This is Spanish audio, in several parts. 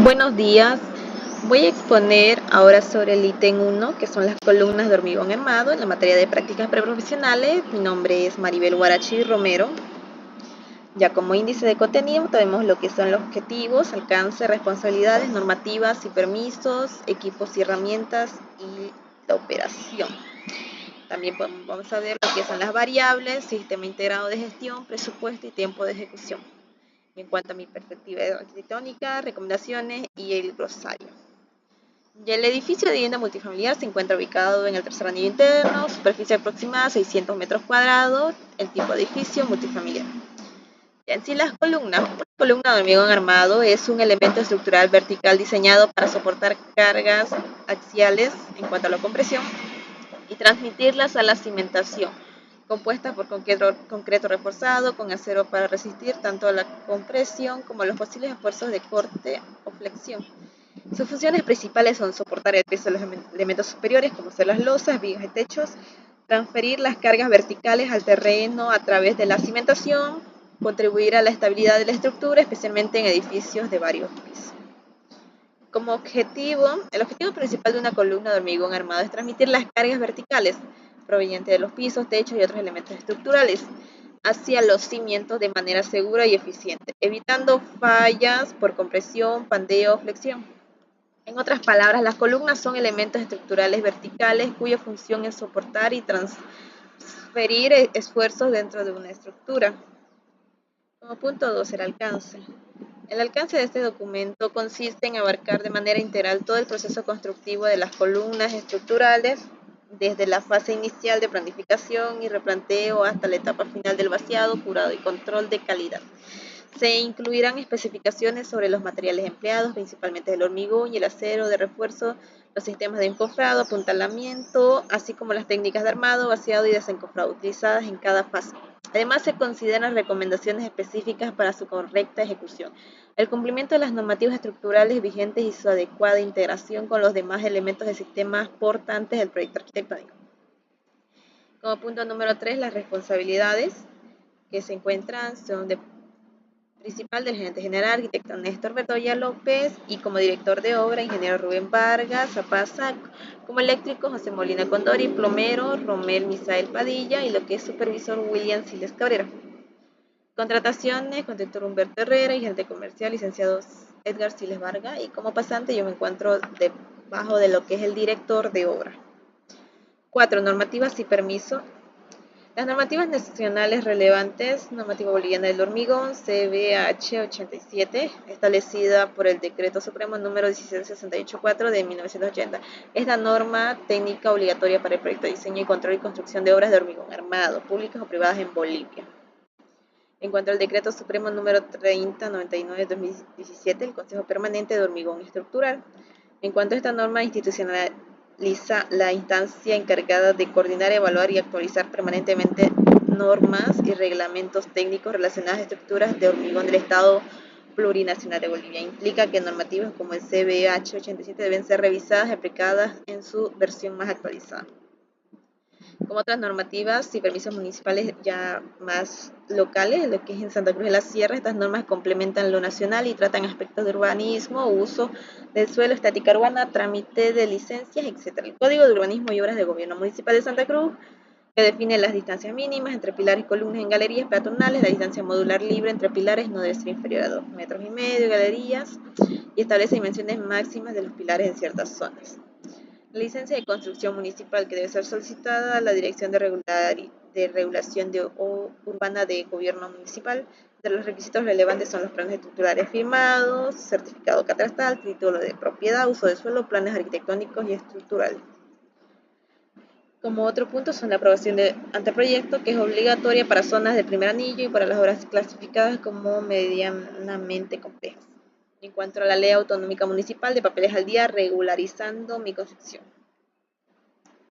Buenos días. Voy a exponer ahora sobre el ítem 1, que son las columnas de hormigón armado en la materia de prácticas preprofesionales. Mi nombre es Maribel Guarachi Romero. Ya como índice de contenido tenemos lo que son los objetivos, alcance, responsabilidades, normativas y permisos, equipos y herramientas y la operación. También vamos a ver lo que son las variables, sistema integrado de gestión, presupuesto y tiempo de ejecución. En cuanto a mi perspectiva arquitectónica, recomendaciones y el glosario. Y el edificio de vivienda multifamiliar se encuentra ubicado en el tercer anillo interno, superficie aproximada 600 metros cuadrados, el tipo de edificio multifamiliar. Y en sí las columnas. Una columna de hormigón armado es un elemento estructural vertical diseñado para soportar cargas axiales en cuanto a la compresión y transmitirlas a la cimentación, compuesta por concreto reforzado con acero para resistir tanto la compresión como los posibles esfuerzos de corte o flexión. Sus funciones principales son soportar el peso de los elementos superiores, como ser las losas, vigas y techos, transferir las cargas verticales al terreno a través de la cimentación, contribuir a la estabilidad de la estructura, especialmente en edificios de varios pisos. Como objetivo, el objetivo principal de una columna de hormigón armado es transmitir las cargas verticales provenientes de los pisos, techos y otros elementos estructurales hacia los cimientos de manera segura y eficiente, evitando fallas por compresión, pandeo o flexión. En otras palabras, las columnas son elementos estructurales verticales cuya función es soportar y transferir esfuerzos dentro de una estructura. Como punto 2, el alcance. El alcance de este documento consiste en abarcar de manera integral todo el proceso constructivo de las columnas estructurales, desde la fase inicial de planificación y replanteo hasta la etapa final del vaciado, curado y control de calidad. Se incluirán especificaciones sobre los materiales empleados, principalmente el hormigón y el acero de refuerzo, los sistemas de encofrado, apuntalamiento, así como las técnicas de armado, vaciado y desencofrado utilizadas en cada fase. Además, se consideran recomendaciones específicas para su correcta ejecución, el cumplimiento de las normativas estructurales vigentes y su adecuada integración con los demás elementos del sistema portantes del proyecto arquitectónico. Como punto número 3, las responsabilidades que se encuentran son de principal del gerente general, arquitecto Néstor Bedoya López, y como director de obra, ingeniero Rubén Vargas Zapaza, como eléctrico, José Molina Condori, plomero, Romel Misael Padilla, y lo que es supervisor, William Siles Cabrera. Contrataciones, constructor Humberto Herrera, y gerente comercial, licenciado Edgar Siles Vargas, y como pasante yo me encuentro debajo de lo que es el director de obra. 4. Normativas y permiso. Las normativas nacionales relevantes: normativa boliviana del hormigón, CBH 87, establecida por el Decreto Supremo número 17684 de 1980. Es la norma técnica obligatoria para el proyecto, diseño y control y construcción de obras de hormigón armado, públicas o privadas en Bolivia. En cuanto al Decreto Supremo número 3099 de 2017, el Consejo Permanente de Hormigón Estructural. En cuanto a esta norma institucional, la instancia encargada de coordinar, evaluar y actualizar permanentemente normas y reglamentos técnicos relacionadas a estructuras de hormigón del Estado Plurinacional de Bolivia. Implica que normativas como el CBH 87 deben ser revisadas y aplicadas en su versión más actualizada. Como otras normativas y permisos municipales ya más locales, lo que es en Santa Cruz de la Sierra, estas normas complementan lo nacional y tratan aspectos de urbanismo, uso del suelo, estática urbana, trámite de licencias, etc. El Código de Urbanismo y Obras de Gobierno Municipal de Santa Cruz, que define las distancias mínimas entre pilares y columnas en galerías peatonales, la distancia modular libre entre pilares no debe ser inferior a 2,5 metros, galerías, y establece dimensiones máximas de los pilares en ciertas zonas. La licencia de construcción municipal, que debe ser solicitada a la Dirección de Regulación Urbana de Gobierno Municipal. De los requisitos relevantes son los planes estructurales firmados, certificado catastral, título de propiedad, uso de suelo, planes arquitectónicos y estructurales. Como otro punto son la aprobación de anteproyecto, que es obligatoria para zonas de primer anillo y para las obras clasificadas como medianamente complejas. En cuanto a la Ley Autonómica Municipal de Papeles al Día, regularizando mi concepción.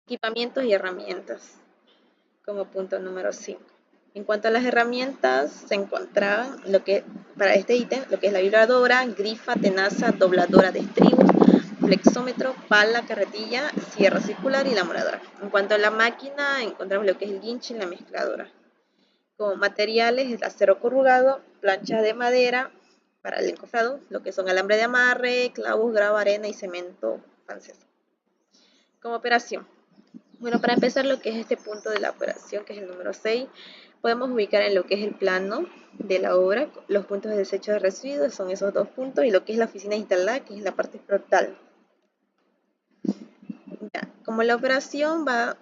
Equipamientos y herramientas, como punto número 5. En cuanto a las herramientas, se encontraban para este ítem, lo que es la vibradora, grifa, tenaza, dobladora de estribos, flexómetro, pala, carretilla, sierra circular y la moradora. En cuanto a la máquina, encontramos lo que es el guincho y la mezcladora. Como materiales, el acero corrugado, planchas de madera, para el encofrado, lo que son alambre de amarre, clavos, grava, arena y cemento francés. Como operación. Bueno, para empezar lo que es este punto de la operación, que es el número 6, podemos ubicar en lo que es el plano de la obra, los puntos de desecho de residuos son esos dos puntos, y lo que es la oficina instalada, que es la parte frontal. Ya, como la operación va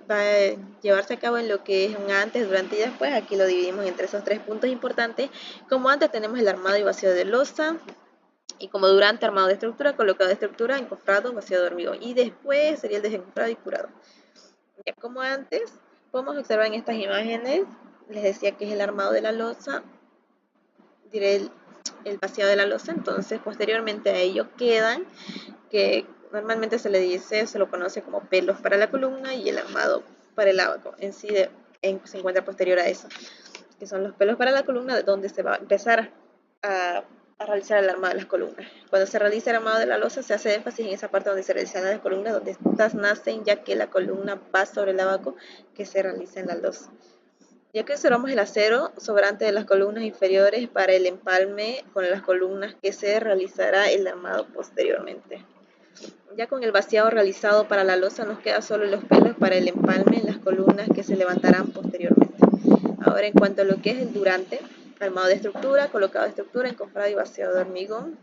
a llevarse a cabo en lo que es un antes, durante y después, aquí lo dividimos entre esos tres puntos importantes. Como antes tenemos el armado y vaciado de losa, y como durante, armado de estructura, colocado de estructura, encofrado, vaciado de hormigón, y después sería el desencofrado y curado. Ya como antes, podemos observar en estas imágenes, les decía que es el armado de la losa, diré el vaciado de la losa. Entonces posteriormente a ello quedan, que normalmente se le dice, se lo conoce como pelos para la columna, y el armado para el ábaco en sí se encuentra posterior a eso, que son los pelos para la columna, donde se va a empezar a realizar el armado de las columnas. Cuando se realiza el armado de la losa, se hace énfasis en esa parte donde se realizan las columnas, donde estas nacen, ya que la columna va sobre el ábaco que se realiza en la losa. Ya que observamos el acero sobrante de las columnas inferiores para el empalme con las columnas, que se realizará el armado posteriormente. Ya con el vaciado realizado para la losa, nos queda solo los pelos para el empalme en las columnas, que se levantarán posteriormente. Ahora, en cuanto a lo que es el durante, armado de estructura, colocado de estructura, encofrado y vaciado de hormigón.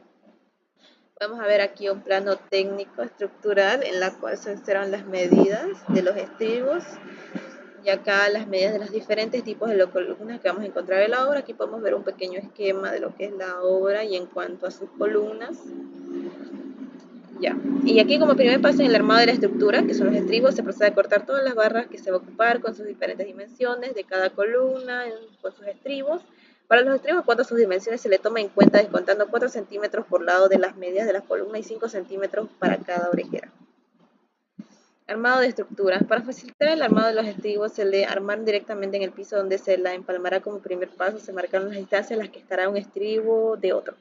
Vamos a ver aquí un plano técnico estructural en la cual se observan las medidas de los estribos, y acá las medidas de los diferentes tipos de columnas que vamos a encontrar en la obra. Aquí podemos ver un pequeño esquema de lo que es la obra y en cuanto a sus columnas. Ya. Y aquí, como primer paso en el armado de la estructura, que son los estribos, se procede a cortar todas las barras que se va a ocupar con sus diferentes dimensiones de cada columna, con sus estribos. Para los estribos, cuando sus dimensiones se le toma en cuenta descontando 4 centímetros por lado de las medidas de las columnas y 5 centímetros para cada orejera. Armado de estructuras. Para facilitar el armado de los estribos, se le arman directamente en el piso donde se la empalmará. Como primer paso, se marcaron las distancias en las que estará un estribo de otro.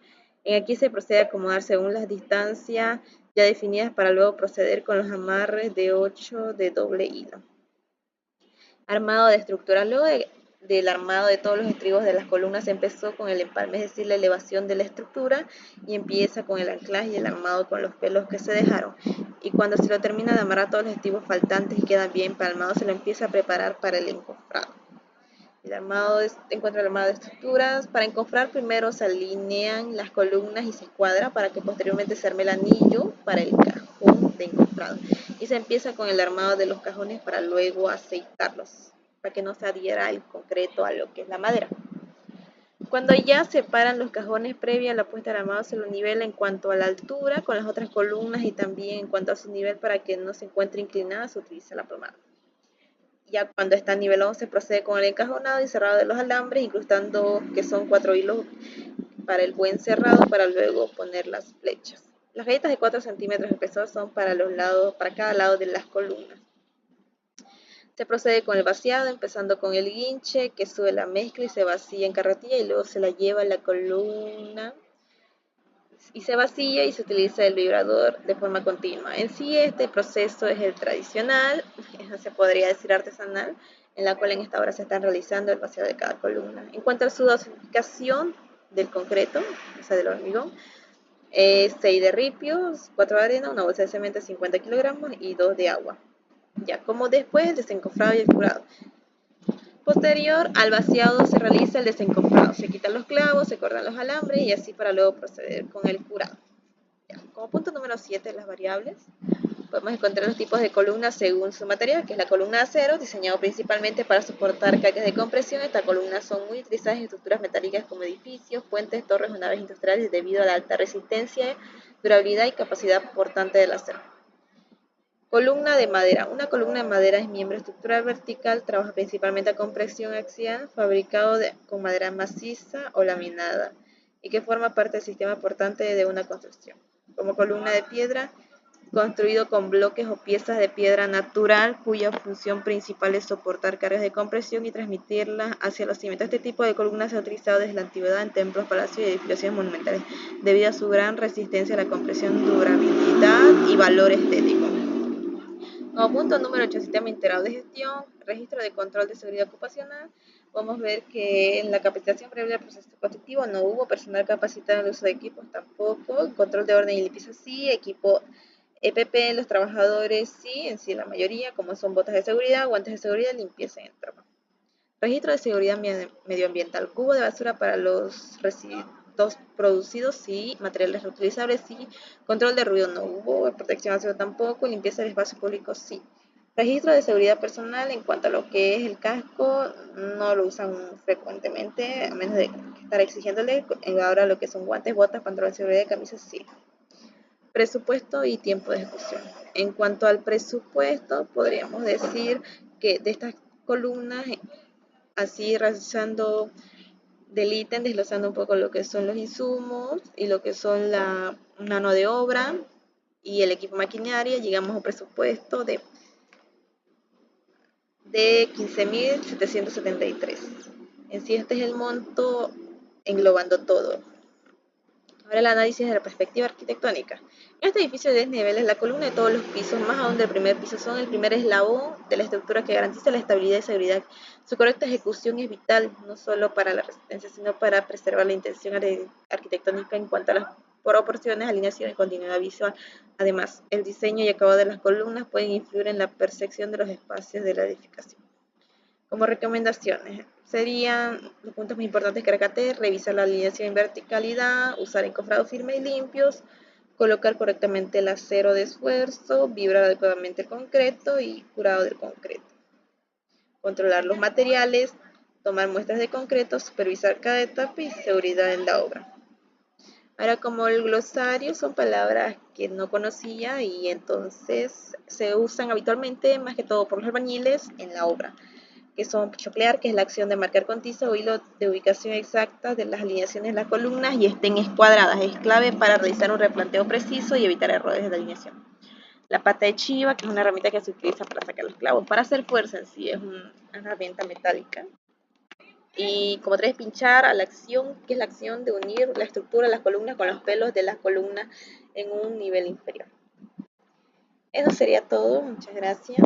Aquí se procede a acomodar según las distancias ya definidas, para luego proceder con los amarres de 8 de doble hilo. Armado de estructuras. Luego del armado de todos los estribos de las columnas, se empezó con el empalme, es decir, la elevación de la estructura, y empieza con el anclaje y el armado con los pelos que se dejaron. Y cuando se lo termina de amarrar todos los estribos faltantes y quedan bien empalmados, se lo empieza a preparar para el encofrado. Encuentra el armado de estructuras. Para encofrar, primero se alinean las columnas y se escuadra para que posteriormente se arme el anillo para el cajón de encofrado. Y se empieza con el armado de los cajones para luego aceitarlos, para que no se adhiera el concreto a lo que es la madera. Cuando ya separan los cajones, previa a la puesta al armado, se lo nivela en cuanto a la altura con las otras columnas, y también en cuanto a su nivel, para que no se encuentre inclinada, se utiliza la plomada. Ya cuando está nivelado, se procede con el encajonado y cerrado de los alambres, incrustando, que son 4 hilos para el buen cerrado, para luego poner las flechas. Las galletas de 4 centímetros de espesor son para cada lado de las columnas. Se procede con el vaciado, empezando con el guinche, que sube la mezcla y se vacía en carretilla, y luego se la lleva a la columna y se vacía, y se utiliza el vibrador de forma continua. En sí, este proceso es el tradicional, se podría decir artesanal, en la cual en esta obra se están realizando el vaciado de cada columna. En cuanto a su dosificación del concreto, o sea del hormigón, 6 de ripio, 4 de arena, una bolsa de cemento de 50 kilogramos y 2 de agua. Ya como después, el desencofrado y el curado. Posterior al vaciado se realiza el desencofrado, se quitan los clavos, se cortan los alambres, y así para luego proceder con el curado. Ya. Como punto número 7, las variables, podemos encontrar los tipos de columnas según su material, que es la columna de acero, diseñado principalmente para soportar cargas de compresión. Estas columnas son muy utilizadas en estructuras metálicas como edificios, puentes, torres o naves industriales, debido a la alta resistencia, durabilidad y capacidad portante del acero. Columna de madera. Una columna de madera es miembro estructural vertical, trabaja principalmente a compresión axial, fabricado con madera maciza o laminada, y que forma parte del sistema portante de una construcción. Como columna de piedra, construido con bloques o piezas de piedra natural, cuya función principal es soportar cargas de compresión y transmitirlas hacia los cimientos. Este tipo de columnas se ha utilizado desde la antigüedad en templos, palacios y edificaciones monumentales, debido a su gran resistencia a la compresión, durabilidad y valor estético. Como punto número 8, sistema integrado de gestión, registro de control de seguridad ocupacional. Podemos ver que en la capacitación previa del proceso constructivo no hubo personal capacitado en el uso de equipos tampoco, control de orden y limpieza sí, equipo EPP, los trabajadores sí, en sí la mayoría, como son botas de seguridad, guantes de seguridad, limpieza en el trabajo. Registro de seguridad medioambiental, cubo de basura para los residuos producidos, sí, materiales reutilizables, sí, control de ruido no hubo, protección al cielo tampoco, limpieza del espacio público, sí. Registro de seguridad personal en cuanto a lo que es el casco, no lo usan frecuentemente, a menos de estar exigiéndole. Ahora lo que son guantes, botas, pantalón de seguridad y camisas, sí. Presupuesto y tiempo de ejecución. En cuanto al presupuesto, podríamos decir que de estas columnas, así realizando del ítem, desglosando un poco lo que son los insumos y lo que son la mano de obra y el equipo maquinaria, llegamos a un presupuesto de 15.773. En sí, este es el monto englobando todo. Ahora el análisis de la perspectiva arquitectónica. En este edificio de 10 niveles, la columna de todos los pisos, más aún del primer piso, son el primer eslabón de la estructura que garantiza la estabilidad y seguridad. Su correcta ejecución es vital, no solo para la resistencia, sino para preservar la intención arquitectónica en cuanto a las proporciones, alineación y continuidad visual. Además, el diseño y acabado de las columnas pueden influir en la percepción de los espacios de la edificación. Como recomendaciones, serían los puntos más importantes que rescaté: revisar la alineación en verticalidad, usar encofrados firmes y limpios, colocar correctamente el acero de esfuerzo, vibrar adecuadamente el concreto y curado del concreto. Controlar los materiales, tomar muestras de concreto, supervisar cada etapa y seguridad en la obra. Ahora, como el glosario son palabras que no conocía y entonces se usan habitualmente más que todo por los albañiles en la obra, que son choclear, que es la acción de marcar con tiza o hilo de ubicación exacta de las alineaciones de las columnas y estén escuadradas. Es clave para realizar un replanteo preciso y evitar errores de la alineación. La pata de chiva, que es una herramienta que se utiliza para sacar los clavos, para hacer fuerza en sí, es una herramienta metálica. Y como tres, pinchar a la acción, que es la acción de unir la estructura de las columnas con los pelos de las columnas en un nivel inferior. Eso sería todo, muchas gracias.